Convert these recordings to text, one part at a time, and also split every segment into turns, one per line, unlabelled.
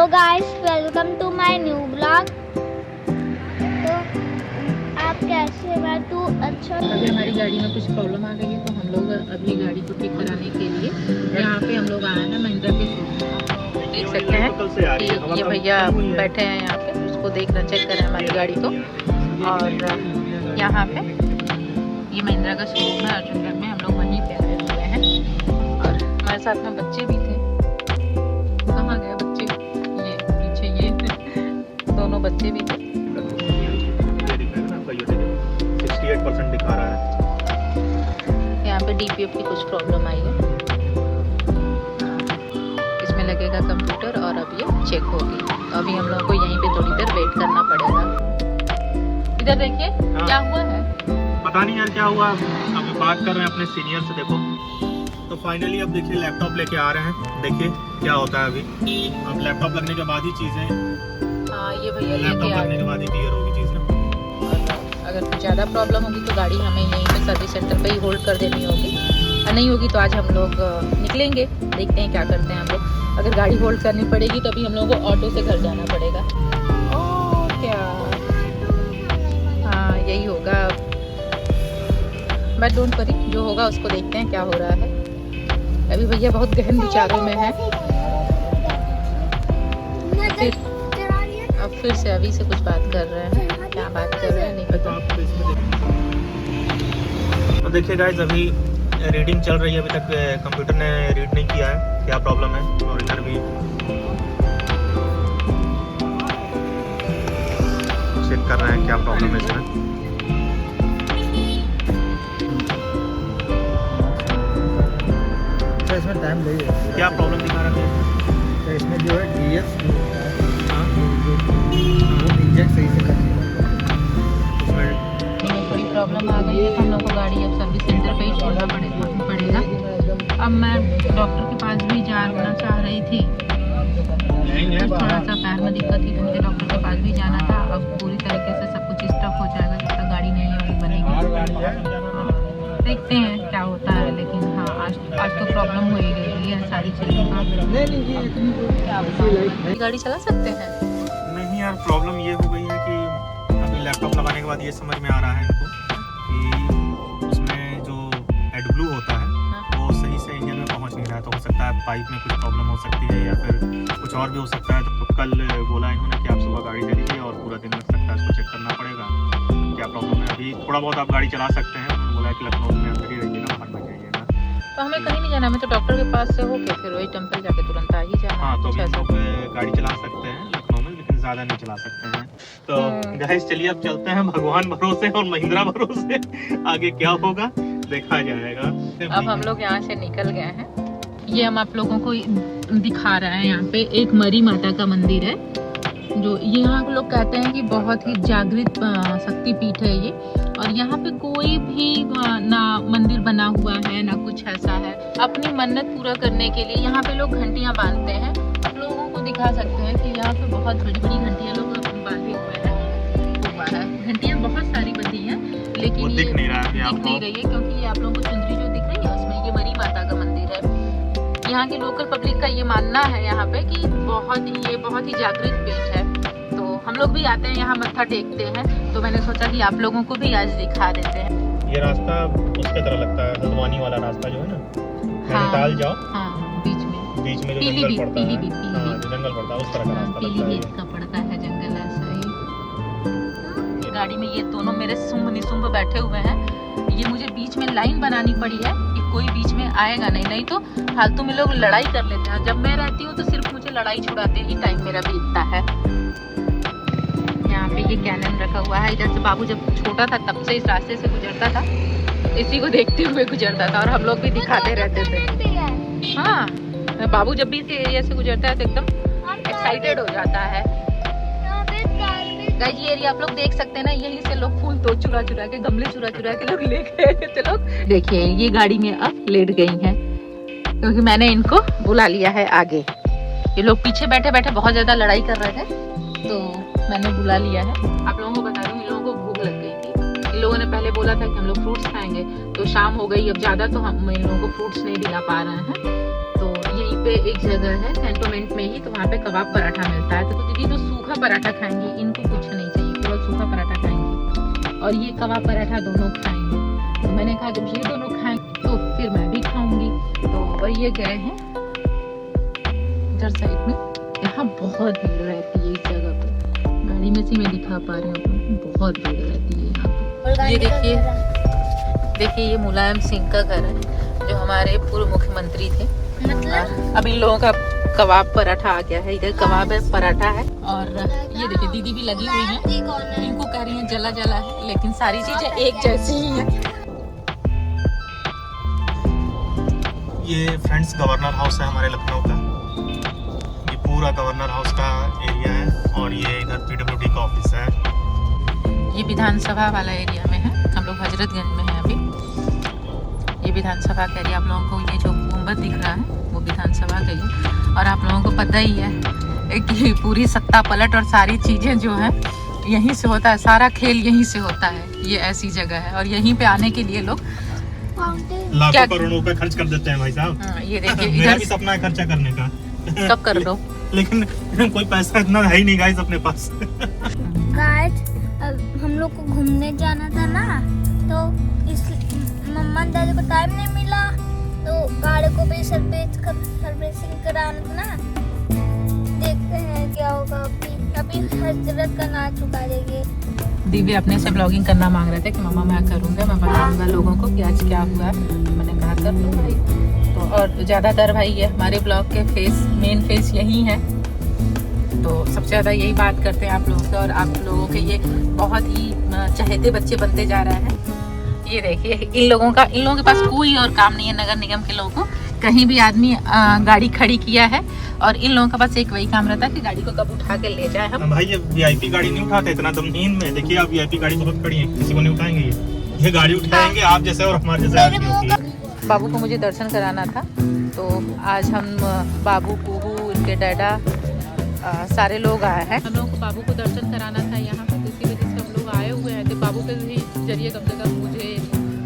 Guys, welcome to my new blog. तो आप कैसे हैं? मैं तो अच्छा।
अभी हमारी गाड़ी में कुछ प्रॉब्लम आ गई है तो हम लोग अभी गाड़ी को ठीक कराने के लिए यहाँ पे हम लोग आए हैं महिंद्रा के शोरूम। देख सकते हैं कि ये भैया बैठे हैं यहाँ पे, उसको देखना चेक करें हमारी गाड़ी को। और यहाँ पे ये महिंद्रा का शोरूम है अर्जुनगढ़ में, हम लोग वहीं पे आए हुए हैं और हमारे साथ में बच्चे भी थे। कहाँ गए बच्चे? ये पीछे ये दोनों बच्चे भी थे।
68% दिखा रहा है।
यहाँ पे डीपीएफ की कुछ प्रॉब्लम आई है, इसमें लगेगा कंप्यूटर और अब ये चेक होगी। तो अभी हम लोगों को यहीं पे थोड़ी देर वेट करना पड़ेगा। इधर देखिए क्या हुआ है,
पता नहीं यार क्या हुआ। अभी बात कर रहे हैं अपने सीनियर से। देखो तो फाइनली अब देखिए लैपटॉप लेके आ रहे हैं, देखिए क्या होता है। अभी अब लैपटॉप लगने के बाद ही चीजें,
हाँ ये भैया
लैपटॉप
लेके आ
लगने के बाद ही क्लियर होगी चीजें।
और अगर कुछ ज़्यादा प्रॉब्लम होगी तो गाड़ी हमें यहीं पे सर्विस सेंटर पे ही होल्ड कर देनी होगी, और नहीं होगी तो आज हम लोग निकलेंगे, देखते हैं क्या करते हैं हम लोग। अगर गाड़ी होल्ड करनी पड़ेगी तो अभी हम लोगों को ऑटो से घर जाना पड़ेगा। ओ क्या, हाँ यही होगा। बट डोंट वरी, जो होगा उसको देखते हैं क्या हो रहा है। अभी भैया बहुत गहन विचारों में है। अब फिर से अभी से कुछ बात कर रहे हैं, क्या बात कर रहे हैं नहीं पता।
तो देखिए गाइस, अभी रीडिंग चल रही है, अभी तक कंप्यूटर ने रीड नहीं किया है क्या प्रॉब्लम है। और इधर भी चेक कर रहे हैं क्या प्रॉब्लम है इसमें।
इसमें टाइम लगेगा।
क्या प्रॉब्लम दिखा रहा है?
तो इसमें जो है गियर्स वो इंजन सही से
थोड़ी प्रॉब्लम आ गई है तो हम लोग को गाड़ी अब सर्विस सेंटर पे ही छोड़ना पड़ेगा। अब मैं डॉक्टर के पास भी जाना चाह रही थी, थोड़ा सा पैर में दिक्कत थी तो मुझे डॉक्टर के पास भी जाना था। अब पूरी तरीके से सब कुछ स्टॉप हो जाएगा जब तक गाड़ी नहीं बनेगी। देखते हैं क्या होता है, लेकिन हाँ आज तो प्रॉब्लम हो ही गई है सारी चीज़ों का। गाड़ी चला सकते हैं?
नहीं यार, प्रॉब्लम ये हो गई है कि अभी लैपटॉप लगाने के बाद ये समझ में आ रहा है इनको कि उसमें जो एडब्लू होता है वो सही से इंजन में पहुंच नहीं रहा है। तो हो सकता है पाइप में कुछ प्रॉब्लम हो सकती है या फिर कुछ और भी हो सकता है। तो कल बोला इन्होंने कि आप सुबह गाड़ी दे दीजिए और पूरा दिन लग सकता है, इसको चेक करना पड़ेगा क्या प्रॉब्लम है। अभी थोड़ा बहुत आप गाड़ी चला सकते हैं, उन्होंने बोला कि लखनऊ में अंदर ही रहिएगा, बाहर मत जाइएगा।
तो हमें कहीं नहीं जाना, हमें तो डॉक्टर के पास से होके फिर वही टेम्पल जाके तुरंत आ ही जाना।
हाँ, तो
अच्छा,
अभी लोग गाड़ी चला सकते हैं लखनऊ में, लेकिन ज़्यादा नहीं चला सकते हैं। तो गाइस चलिए अब चलते हैं भगवान भरोसे और महिंद्रा भरोसे, आगे क्या होगा देखा जाएगा।
अब हम लोग यहाँ से निकल गए हैं। ये हम आप लोगों को दिखा रहे हैं, यहाँ पे एक मरी माता का मंदिर है जो यहाँ के लोग कहते हैं कि बहुत ही जागृत शक्तिपीठ है ये। और यहाँ पे कोई भी ना मंदिर बना हुआ है ना कुछ ऐसा है। अपनी मन्नत पूरा करने के लिए यहाँ पे लोग घंटियाँ बांधते हैं। आप लोगों को दिखा सकते हैं कि यहाँ पे बहुत बड़ी बड़ी घंटियाँ लोग बांधे हुए हैं। घंटियाँ बहुत सारी बंधी हैं, लेकिन
दिख नहीं रहा है,
दिख नहीं रही है क्योंकि ये आप लोगों को चुंदरी जो दिख रही है उसमें ये मरी माता का मंदिर है। यहाँ की लोकल पब्लिक का ये मानना है यहाँ पे कि बहुत ही जागृत पीठ है। तो हम लोग भी आते हैं यहाँ, मत्था टेकते हैं। तो मैंने सोचा कि आप लोगों को भी आज दिखा देते हैं।
ये रास्ता उसके तरह लगता है, हल्द्वानी वाला रास्ता जो है ना, नैनीताल जाओ,
हाँ बीच में
जो
पीलीभीत
जंगल पड़ता है, हाँ, जो जंगल पड़ता है उस तरह का रास्ता लगता है।
पीलीभीत का पड़ता है जंगल ऐसा ही। गाड़ी में ये दोनों मेरे सुंभ निसुंभ बैठे हुए हैं। ये मुझे बीच में लाइन बनानी पड़ी है कि कोई बीच में आएगा नहीं तो फालतू में लोग लड़ाई कर लेते हैं। जब मैं रहती हूँ तो सिर्फ मुझे लड़ाई छुड़ाते ही टाइम मेरा बीतता है। यहाँ पे ये कैनन रखा हुआ है। इधर से बाबू जब छोटा था तब से इस रास्ते से गुजरता था, इसी को देखते हुए गुजरता था और हम लोग भी दिखाते रहते थे। हाँ, बाबू जब भी इस एरिया से गुजरता है तो एकदम एक्साइटेड हो जाता है। गाइस ये एरिया आप लोग देख सकते हैं ना, यहीं से लोग फूल तो चुरा के गमले चुरा के लोग ले गए थे लोग। देखिए ये गाड़ी में अब लेट गई हैं क्योंकि मैंने इनको बुला लिया है आगे। ये लोग पीछे बैठे बैठे बहुत ज्यादा लड़ाई कर रहे थे तो मैंने बुला लिया है। आप लोगों को बता दूं, इन लोगों को भूख लग गई थी। इन लोगों ने पहले बोला था कि हम लोग फ्रूट्स खाएंगे, तो शाम हो गई, अब ज्यादा तो हम इन लोगों को फ्रूट्स नहीं दिला पा रहे हैं। तो यहीं पे एक जगह है कैंटोनमेंट में ही, तो वहाँ पे कबाब पराठा मिलता है। तो दीदी तो सूखा पराठा खाएंगी, इनको कुछ नहीं चाहिए, केवल सूखा पराठा खाएंगी और ये कबाब पराठा दोनों खाएंगे। तो मैंने कहा जब ये दोनों खाएंगे तो फिर मैं भी खाऊंगी। तो ये गए हैं इधर साइड में। यहाँ बहुत भीड़ रहती है इस जगह पे, गाड़ी में से मैं दिखा पा रही हूँ, बहुत भीड़ रहती है यहाँ पे। ये देखिए ये मुलायम सिंह का घर है जो हमारे पूर्व मुख्यमंत्री थे।
मतलब
अब इन लोगों का कबाब पराठा आ गया है, इधर कबाब है पराठा है। और ये देखिए दीदी भी लगी हुई है, इनको कह रही है जला जला है, लेकिन सारी चीजें एक जैसी ही है।
ये फ्रेंड्स गवर्नर हाउस है हमारे लखनऊ का। ये पूरा गवर्नर हाउस का एरिया है और ये इधर PWD का ऑफिस है।
ये विधानसभा वाला एरिया में है, हम लोग हजरतगंज में हैं अभी। ये विधानसभा का एरिया, आप लोगों को ये जो गुंबद दिख रहा है वो विधानसभा का ही। और आप लोगों को पता ही है कि पूरी सत्ता पलट और सारी चीज़ें जो है यहीं से होता है, सारा खेल यहीं से होता है। ये ऐसी जगह है और यहीं पे आने के लिए लोग
लाखों करोड़ों रुपए खर्च कर देते हैं भाई साहब।
ये देखिए
मेरा
इधर
भी सपना है खर्चा करने का।
कब कर लो,
लेकिन कोई पैसा इतना है ही नहीं गाइस अपने पास।
गाइस हम लोग को घूमने जाना था ना, तो इस मम्मा दादी को टाइम नहीं मिला, तो गाड़ी को भी सर्विसिंग कराना था ना। देखते हैं क्या होगा। अभी हजरत का नाच चुका देंगे।
दीदी अपने से ब्लॉगिंग करना मांग रहे थे कि मम्मा मैं करूँगा, मैं बताऊँगा लोगों को कि आज क्या हुआ। मैंने कहा कर लो भाई। तो और ज़्यादातर भाई ये हमारे ब्लॉग के मेन फेस यही है, तो सबसे ज़्यादा यही बात करते हैं आप लोगों से। और आप लोगों के ये बहुत ही चहेते बच्चे बनते जा रहे हैं। ये देखिए इन लोगों के पास कोई और काम नहीं है। नगर निगम के लोगों को कहीं भी आदमी गाड़ी खड़ी किया है और इन लोगों का बस एक वही काम रहता है कि गाड़ी को कब उठा के ले जाए हम।
भाई ये VIP गाड़ी नहीं उठाते इतना दम नींद में। देखिए आप VIP गाड़ी बहुत खड़ी है, किसी को नहीं उठाएंगे। ये गाड़ी उठाएंगे आप जैसे और हमारे जैसे आदमी होती है।
बाबू को मुझे दर्शन कराना था, तो आज हम बाबू कुहू इनके डैडा सारे लोग आए हैं। हम लोगों को बाबू को दर्शन कराना था यहाँ पे, तो इसी वजह से हम लोग आए हुए हैं। तो बाबू के जरिए कम से कम मुझे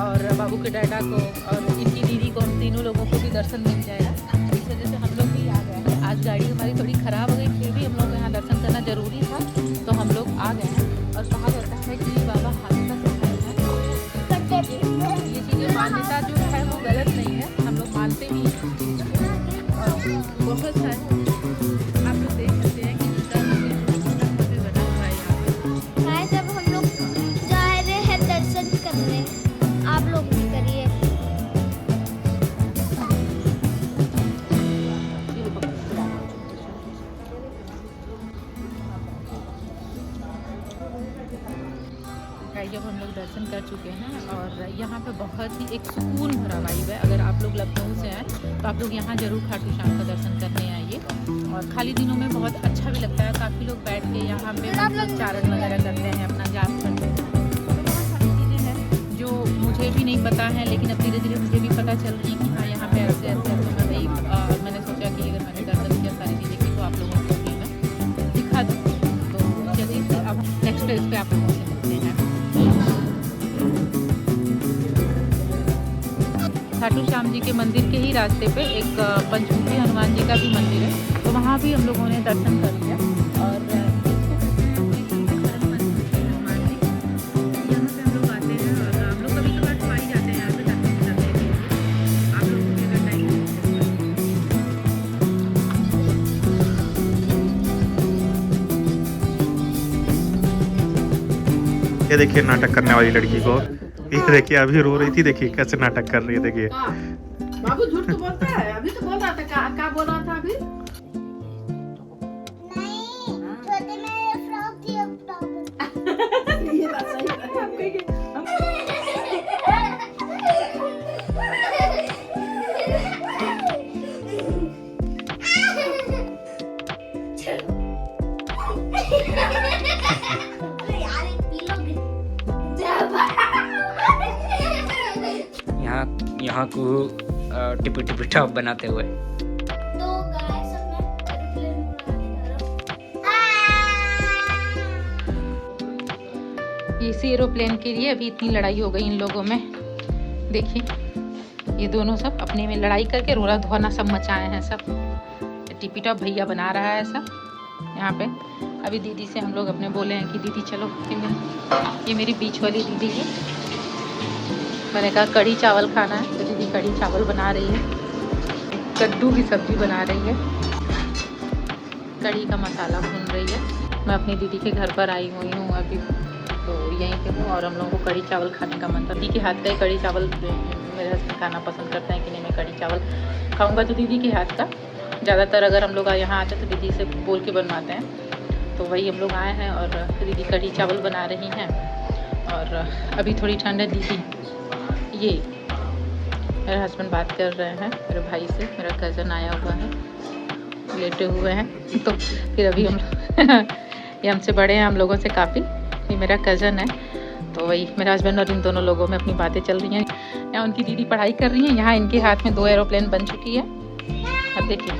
और बाबू के डैडा को और इनकी दीदी को, हम तीनों लोगों को भी दर्शन मिल जाएगा। इस वजह से हम लोग भी आ गए हैं। आज गाड़ी हमारी थोड़ी ख़राब हो गई, फिर भी हम लोग को यहाँ दर्शन करना ज़रूरी था, तो हम लोग आ गए हैं। और कहा जाता है कि बाबा हादसा से है, ये चीज़ें मान्यता जो है वो गलत नहीं है, हम लोग मानते भी हैं। बहुत सारे आप लोग देख सकते हैं कि इसका मंदिर बना हुआ है यहाँ पे।
गाइस अब हम लोग जा रहे हैं दर्शन करने, आप लोग भी करिए। जब हम लोग दर्शन कर चुके हैं और यहाँ पे बहुत ही एक सुकून भरा वाइब है। अगर आप लोग लखनऊ से आए तो आप लोग यहाँ जरूर खाटू श्याम का दर्शन करने आइए। और खाली दिनों में बहुत अच्छा भी लगता है, काफ़ी लोग बैठ के यहाँ पे मतलब चारण वगैरह करते हैं, अपना जाप करते हैं। तो बहुत सारी चीज़ें हैं जो मुझे भी नहीं पता है, लेकिन अब धीरे धीरे मुझे भी पता चल रही है कि हाँ यहाँ पे ऐसे ऐसे। तो मैं मैंने सोचा कि अगर मैंने दर्शन किया सारी चीज़ें की तो आप लोगों को भी मैं दिखा दूँ। तो चलिए अब नेक्स्ट इस पर आप लोगों से मिलते हैं। खाटू श्याम जी के मंदिर के ही रास्ते पे एक पंचमुखी हनुमान जी का भी मंदिर है, तो वहाँ भी हम लोगों ने दर्शन कर लिया। और हनुमान जी यहाँ पे हम लोग आते हैं और हम लोग कभी कभार तो आ ही जाते हैं यहाँ पे दर्शन करने के लिए। आप लोगों को अगर टाइम
ये देखिए नाटक करने वाली लड़की को, ये देखिए अभी रो रही थी, देखिए कैसे नाटक कर रही है। देखिए
बाबू झूठ तो बोलता है, अभी तो बोल रहा था क्या बोल रहा था अभी।
छोटे में फ्रॉक थी, अब टॉप।
ये बात सही है।
यहाँ को टिपी टिपी टॉप बनाते हुए।
तो गाइस अब मैं एरोप्लेन उड़ाने जा रहा हूं।
इसी एरोप्लेन के लिए अभी इतनी लड़ाई हो गई इन लोगों में। देखिए ये दोनों सब अपने में लड़ाई करके रोना धोना सब मचाए हैं सब। टिपी टॉप भैया बना रहा है ऐसा यहाँ पे। अभी दीदी से हम लोग अपने बोले हैं कि दीदी चलो, ये मेरी बीच वाली दीदी है। मैंने कहा कढ़ी चावल खाना है, तो दीदी कढ़ी चावल बना रही है, कद्दू की सब्ज़ी बना रही है, कढ़ी का मसाला भून रही है। मैं अपनी दीदी के घर पर आई हुई हूँ अभी, तो यहीं पे हूँ और हम लोगों को कढ़ी चावल खाने का मन था। दीदी के हाथ का ही कढ़ी चावल मेरे हस्बैंड खाना पसंद करते हैं कि नहीं, मैं कढ़ी चावल खाऊंगा तो दीदी के हाथ का। ज़्यादातर अगर हम लोग यहाँ आते हैं तो दीदी से बोल के बनवाते हैं, तो वही हम लोग आए हैं और दीदी कढ़ी चावल बना रही हैं। और अभी थोड़ी ठंड है। दीदी ये मेरे हस्बैंड बात कर रहे हैं मेरे भाई से, मेरा कज़न आया हुआ है, लेटे हुए हैं। तो फिर अभी हम ये हमसे बड़े हैं हम लोगों से काफ़ी, ये मेरा कज़न है। तो वही मेरे हस्बैंड और इन दोनों लोगों में अपनी बातें चल रही हैं। यहाँ उनकी दीदी पढ़ाई कर रही हैं, यहाँ इनके हाथ में 2 एरोप्लेन बन चुकी है। अब देखिए